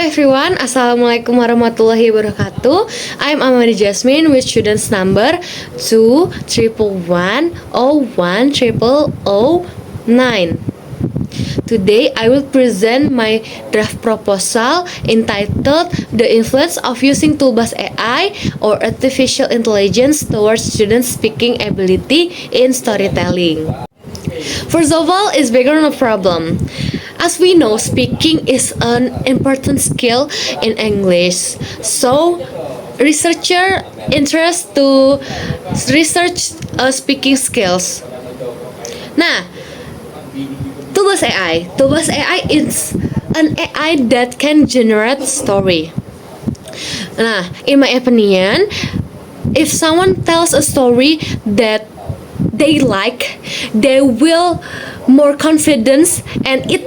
everyone, Assalamualaikum warahmatullahi wabarakatuh. I'm Amanda Jasmine with students number 211010009. Today I will present my draft proposal entitled The Influence of Using Toolbus AI or Artificial Intelligence Towards Students' Speaking Ability in Storytelling. First of all, is background of problem. As we know, speaking is an important skill in English. So, researcher interest to research speaking skills. Nah, Toolbus AI. Toolbus AI is an AI that can generate story. Nah, in my opinion, if someone tells a story that they like, they will more confidence and it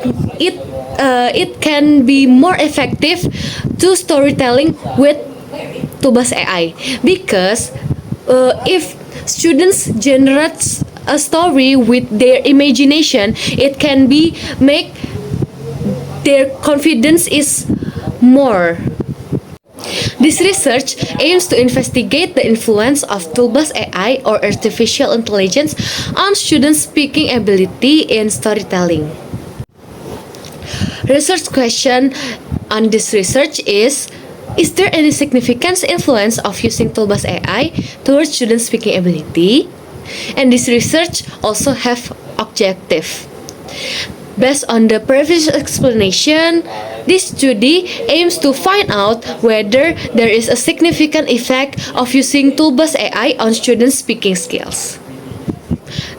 can be more effective to storytelling with Toolbus AI because if students generate a story with their imagination, it can be make their confidence is more. This research aims to investigate the influence of Toolbus AI or artificial intelligence on students' speaking ability in storytelling. Research question on this research is there any significant influence of using Toolbus AI towards students' speaking ability? And this research also have objective. Based on the previous explanation, this study aims to find out whether there is a significant effect of using Toolbus AI on students' speaking skills.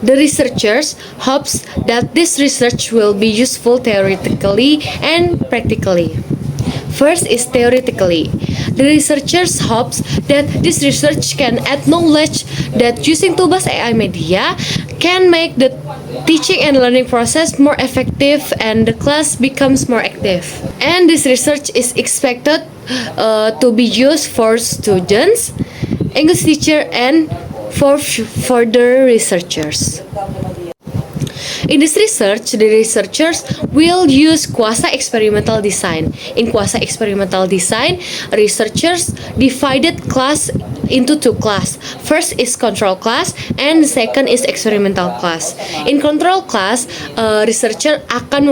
The researchers hopes that this research will be useful theoretically and practically. First is theoretically. The researchers hopes that this research can add knowledge that using Toolbus AI media can make the teaching and learning process more effective and the class becomes more active. And this research is expected to be used for students, English teacher, and for further researchers. In this research, the researchers will use quasi-experimental design. In quasi-experimental design, researchers divided class into two class. First is control class and the second is experimental class. In control class, researcher akan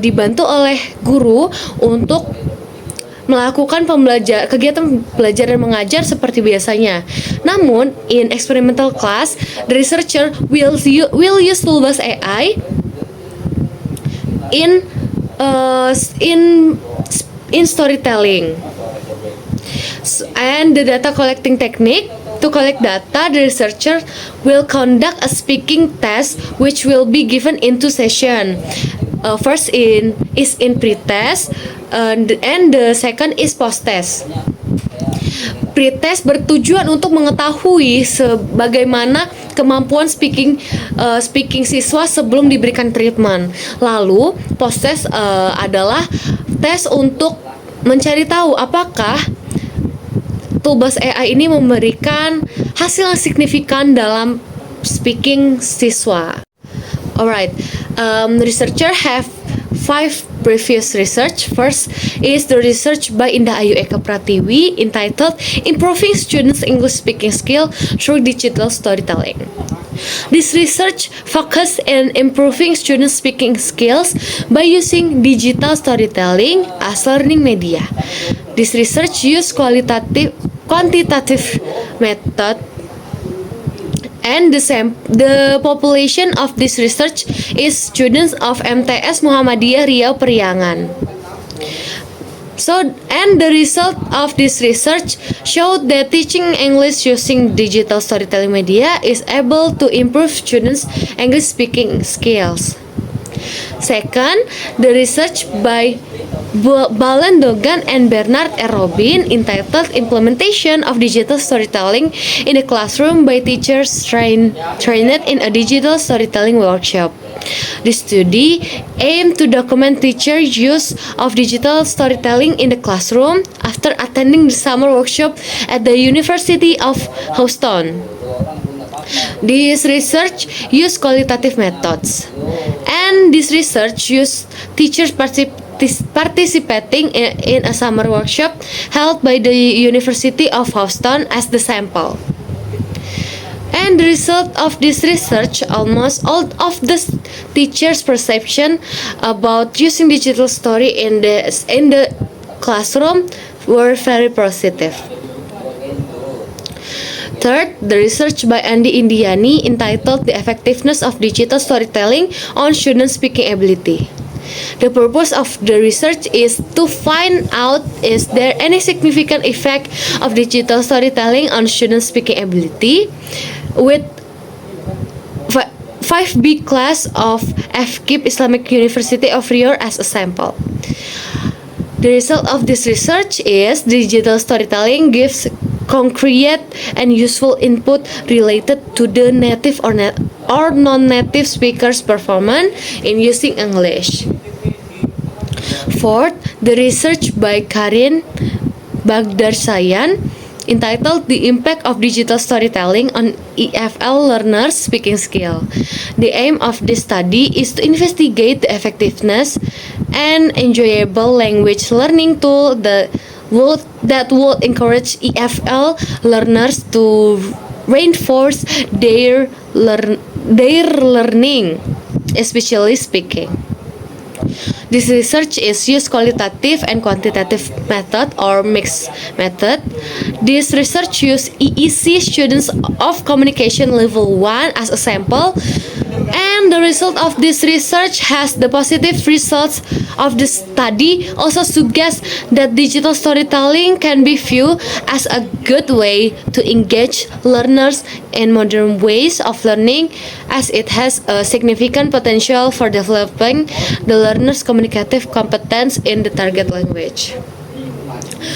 dibantu oleh guru untuk melakukan kegiatan belajar dan mengajar seperti biasanya. Namun, in experimental class, the researcher will use Toolbus AI in storytelling. And the data collecting technique. To collect data, the researcher will conduct a speaking test which will be given in two sessions. First is in pre-test and the second is post-test. Pre-test bertujuan untuk mengetahui sebagaimana kemampuan speaking siswa sebelum diberikan treatment. Lalu post-test adalah tes untuk mencari tahu apakah Toolbus AI ini memberikan hasil yang signifikan dalam speaking siswa. Alright, researcher have 5 previous research. First is the research by Indah Ayu Eka Pratiwi entitled Improving Students' English Speaking Skill Through Digital Storytelling. This research focused on improving students' speaking skills by using digital storytelling as learning media. This research used quantitative method. And the population of this research is students of MTS Muhammadiyah Riau Periangan. And the result of this research showed that teaching English using digital storytelling media is able to improve students' English speaking skills. Second, the research by Balen Dogan and Bernard R. Robin entitled Implementation of Digital Storytelling in the Classroom by Teachers Trained in a Digital Storytelling Workshop. This study aimed to document teacher use of digital storytelling in the classroom after attending the summer workshop at the University of Houston. This research used qualitative methods, and this research used teachers' participating in a summer workshop held by the University of Houston as the sample. And the result of this research, almost all of the teachers' perception about using digital story in the classroom were very positive. Third, the research by Andy Indiani entitled The Effectiveness of Digital Storytelling on Student Speaking Ability. The purpose of the research is to find out is there any significant effect of digital storytelling on student speaking ability, with 5B class of FKIP Islamic University of Riau as a sample. The result of this research is digital storytelling gives concrete and useful input related to the native or non-native speakers' performance in using English. Fourth, the research by Karin Bagdarsayan entitled The Impact of Digital Storytelling on EFL Learners' Speaking Skill. The aim of this study is to investigate the effectiveness and enjoyable language learning tool that would encourage EFL learners to reinforce their learning, especially speaking. This research is used qualitative and quantitative method or mixed method. This research used EEC students of communication level 1 as a sample, and the result of this research has the positive results of the study also suggest that digital storytelling can be viewed as a good way to engage learners in modern ways of learning, as it has a significant potential for developing the learner's communicative competence in the target language.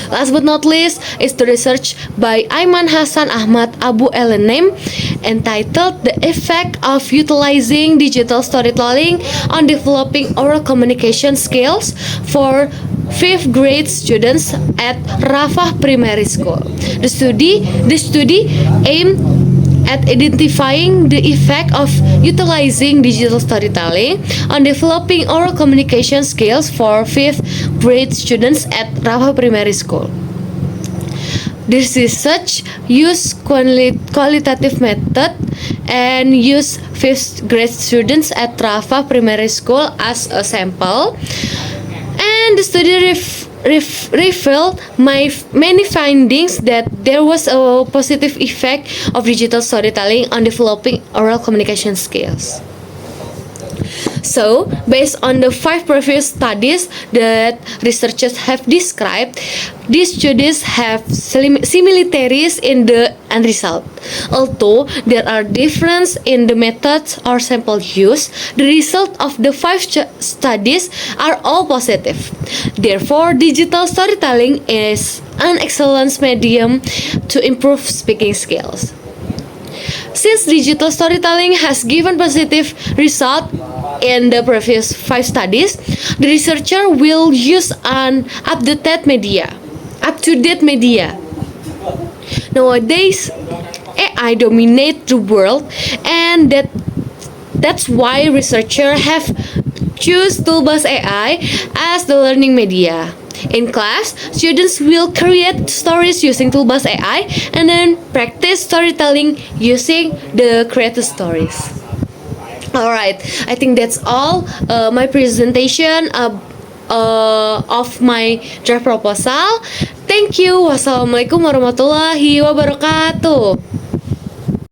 Last but not least is the research by Aiman Hasan Ahmad Abu Elenem entitled The Effect of Utilizing Digital Storytelling on Developing Oral Communication Skills for 5th grade students at Rafah Primary School. The study aimed at identifying the effect of utilizing digital storytelling on developing oral communication skills for 5th grade students at Rafah Primary School. This research used qualitative method and used 5th grade students at Rafah Primary School as a sample, and the study revealed many findings that there was a positive effect of digital storytelling on developing oral communication skills. So, based on the 5 previous studies that researchers have described, these studies have similarities in the end result. Although there are differences in the methods or sample use, the result of the 5 studies are all positive. Therefore, digital storytelling is an excellent medium to improve speaking skills. Since digital storytelling has given positive result in the previous 5 studies, the researcher will use an up-to-date media. Nowadays, AI dominate the world, and that's why researchers have choose Toolbus AI as the learning media. In class, students will create stories using Toolbus AI and then practice storytelling using the created stories. Alright, I think that's all my presentation of my draft proposal. Thank you. Wassalamualaikum warahmatullahi wabarakatuh.